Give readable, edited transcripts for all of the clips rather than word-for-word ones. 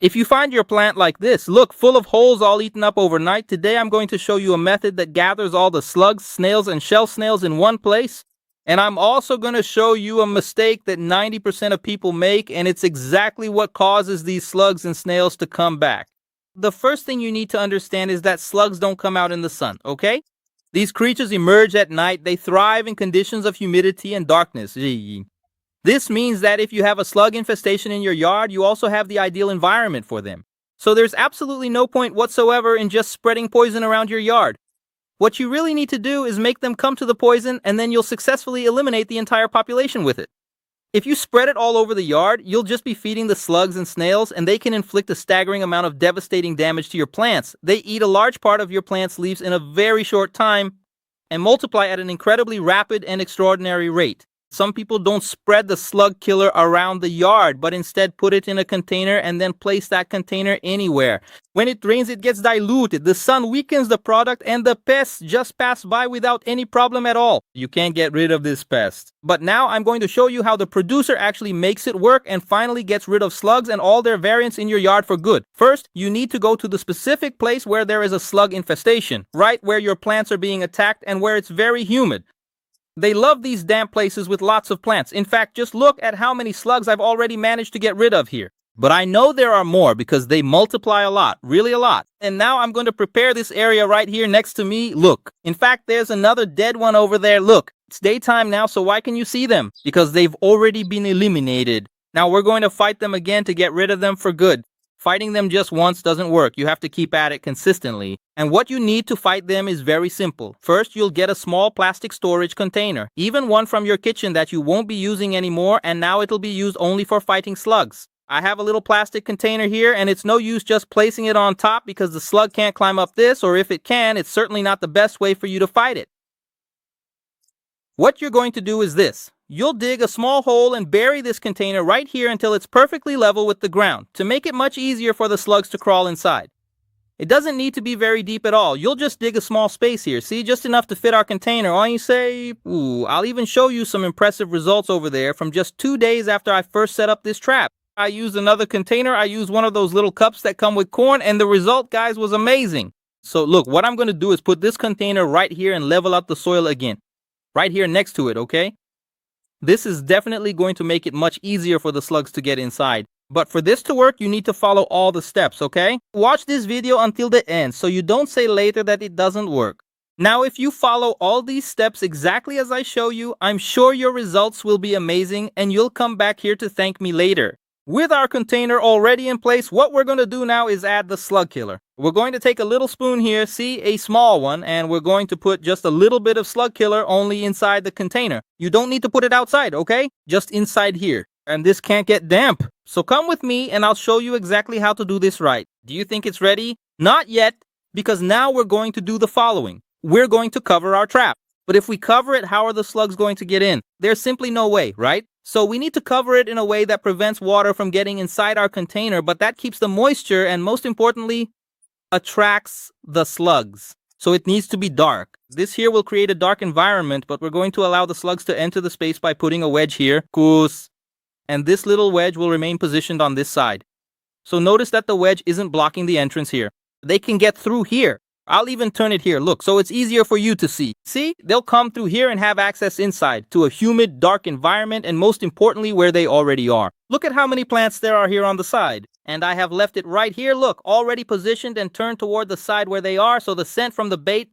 If you find your plant like this, look, full of holes all eaten up overnight, today I'm going to show you a method that gathers all the slugs, snails, and shell snails in one place. And I'm also going to show you a mistake that 90% of people make, and it's exactly what causes these slugs and snails to come back. The first thing you need to understand is that slugs don't come out in the sun, okay? These creatures emerge at night. They thrive in conditions of humidity and darkness. This means that if you have a slug infestation in your yard, you also have the ideal environment for them. So there's absolutely no point whatsoever in just spreading poison around your yard. What you really need to do is make them come to the poison, and then you'll successfully eliminate the entire population with it. If you spread it all over the yard, you'll just be feeding the slugs and snails, and they can inflict a staggering amount of devastating damage to your plants. They eat a large part of your plant's leaves in a very short time and multiply at an incredibly rapid and extraordinary rate. Some people don't spread the slug killer around the yard, but instead put it in a container and then place that container anywhere. When it rains, it gets diluted. The sun weakens the product and the pests just pass by without any problem at all. You can't get rid of this pest. But now I'm going to show you how the producer actually makes it work and finally gets rid of slugs and all their variants in your yard for good. First, you need to go to the specific place where there is a slug infestation, right where your plants are being attacked and where it's very humid. They love these damp places with lots of plants. In fact, just look at how many slugs I've already managed to get rid of here. But I know there are more because they multiply a lot, really a lot. And now I'm going to prepare this area right here next to me. Look. In fact, there's another dead one over there. Look, it's daytime now, so why can you see them? Because they've already been eliminated. Now we're going to fight them again to get rid of them for good. Fighting them just once doesn't work. You have to keep at it consistently. And what you need to fight them is very simple. First, you'll get a small plastic storage container, even one from your kitchen that you won't be using anymore, and now it'll be used only for fighting slugs. I have a little plastic container here, and it's no use just placing it on top because the slug can't climb up this, or if it can, it's certainly not the best way for you to fight it. What you're going to do is this. You'll dig a small hole and bury this container right here until it's perfectly level with the ground, to make it much easier for the slugs to crawl inside. It doesn't need to be very deep at all. You'll just dig a small space here, see, just enough to fit our container. All you say, ooh, I'll even show you some impressive results over there from just 2 days after I first set up this trap. I used another container. I used one of those little cups that come with corn, and the result, guys, was amazing. So look, what I'm going to do is put this container right here and level out the soil again. Right here next to it, okay? This is definitely going to make it much easier for the slugs to get inside. But for this to work, you need to follow all the steps, okay? Watch this video until the end so you don't say later that it doesn't work. Now, if you follow all these steps exactly as I show you, I'm sure your results will be amazing and you'll come back here to thank me later. With our container already in place, what we're going to do now is add the slug killer. We're going to take a little spoon here, see, a small one, and we're going to put just a little bit of slug killer only inside the container. You don't need to put it outside, okay? Just inside here. And this can't get damp. So come with me and I'll show you exactly how to do this right. Do you think it's ready? Not yet, because now we're going to do the following. We're going to cover our trap. But if we cover it, how are the slugs going to get in? There's simply no way, right? So we need to cover it in a way that prevents water from getting inside our container, but that keeps the moisture and, most importantly, attracts the slugs. So it needs to be dark. This here will create a dark environment, but we're going to allow the slugs to enter the space by putting a wedge here. And this little wedge will remain positioned on this side. So notice that the wedge isn't blocking the entrance here. They can get through here. I'll even turn it here, look, so it's easier for you to see. See, they'll come through here and have access inside to a humid, dark environment, and most importantly, where they already are. Look at how many plants there are here on the side. And I have left it right here, look, already positioned and turned toward the side where they are, so the scent from the bait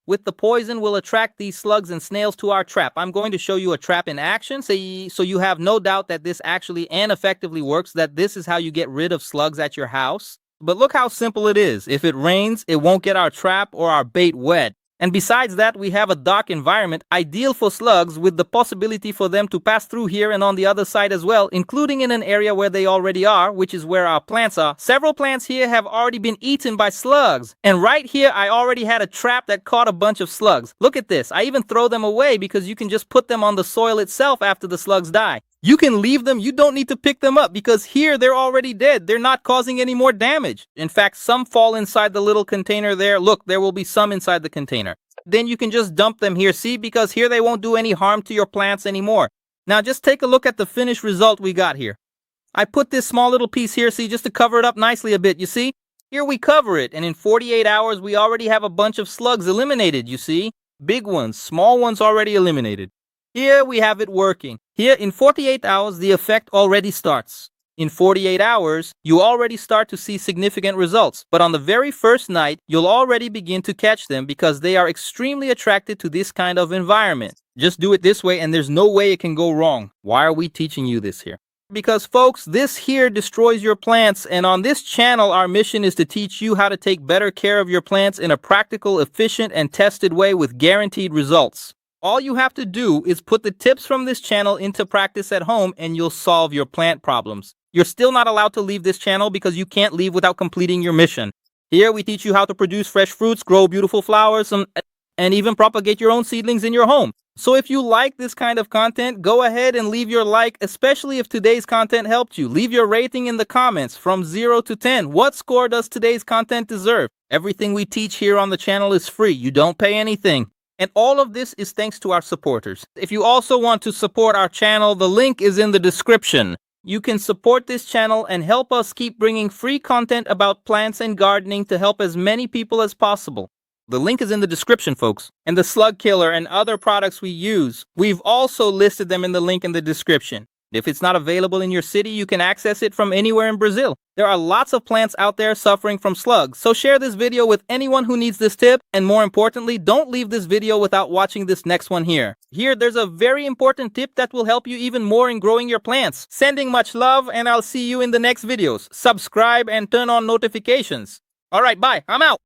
with the poison will attract these slugs and snails to our trap. I'm going to show you a trap in action, so you have no doubt that this actually and effectively works, that this is how you get rid of slugs at your house. But look how simple it is. If it rains, it won't get our trap or our bait wet. And besides that, we have a dark environment, ideal for slugs, with the possibility for them to pass through here and on the other side as well, including in an area where they already are, which is where our plants are. Several plants here have already been eaten by slugs. And right here, I already had a trap that caught a bunch of slugs. Look at this. I even throw them away because you can just put them on the soil itself after the slugs die. You can leave them, you don't need to pick them up because here they're already dead. They're not causing any more damage. In fact, some fall inside the little container there. Look, there will be some inside the container. Then you can just dump them here, see, because here they won't do any harm to your plants anymore. Now just take a look at the finished result we got here. I put this small little piece here, see, just to cover it up nicely a bit, you see? Here we cover it, and in 48 hours, we already have a bunch of slugs eliminated, you see? Big ones, small ones already eliminated. Here we have it working. Here, in 48 hours, the effect already starts. In 48 hours, you already start to see significant results, but on the very first night, you'll already begin to catch them because they are extremely attracted to this kind of environment. Just do it this way and there's no way it can go wrong. Why are we teaching you this here? Because folks, this here destroys your plants, and on this channel, our mission is to teach you how to take better care of your plants in a practical, efficient, and tested way with guaranteed results. All you have to do is put the tips from this channel into practice at home and you'll solve your plant problems. You're still not allowed to leave this channel because you can't leave without completing your mission. Here we teach you how to produce fresh fruits, grow beautiful flowers, and even propagate your own seedlings in your home. So if you like this kind of content, go ahead and leave your like, especially if today's content helped you. Leave your rating in the comments from 0 to 10. What score does today's content deserve? Everything we teach here on the channel is free. You don't pay anything. And all of this is thanks to our supporters. If you also want to support our channel, the link is in the description. You can support this channel and help us keep bringing free content about plants and gardening to help as many people as possible. The link is in the description, folks. And the slug killer and other products we use, we've also listed them in the link in the description. If it's not available in your city, you can access it from anywhere in Brazil. There are lots of plants out there suffering from slugs, so share this video with anyone who needs this tip, and more importantly, don't leave this video without watching this next one here. Here, there's a very important tip that will help you even more in growing your plants. Sending much love, and I'll see you in the next videos. Subscribe and turn on notifications. Alright, bye. I'm out.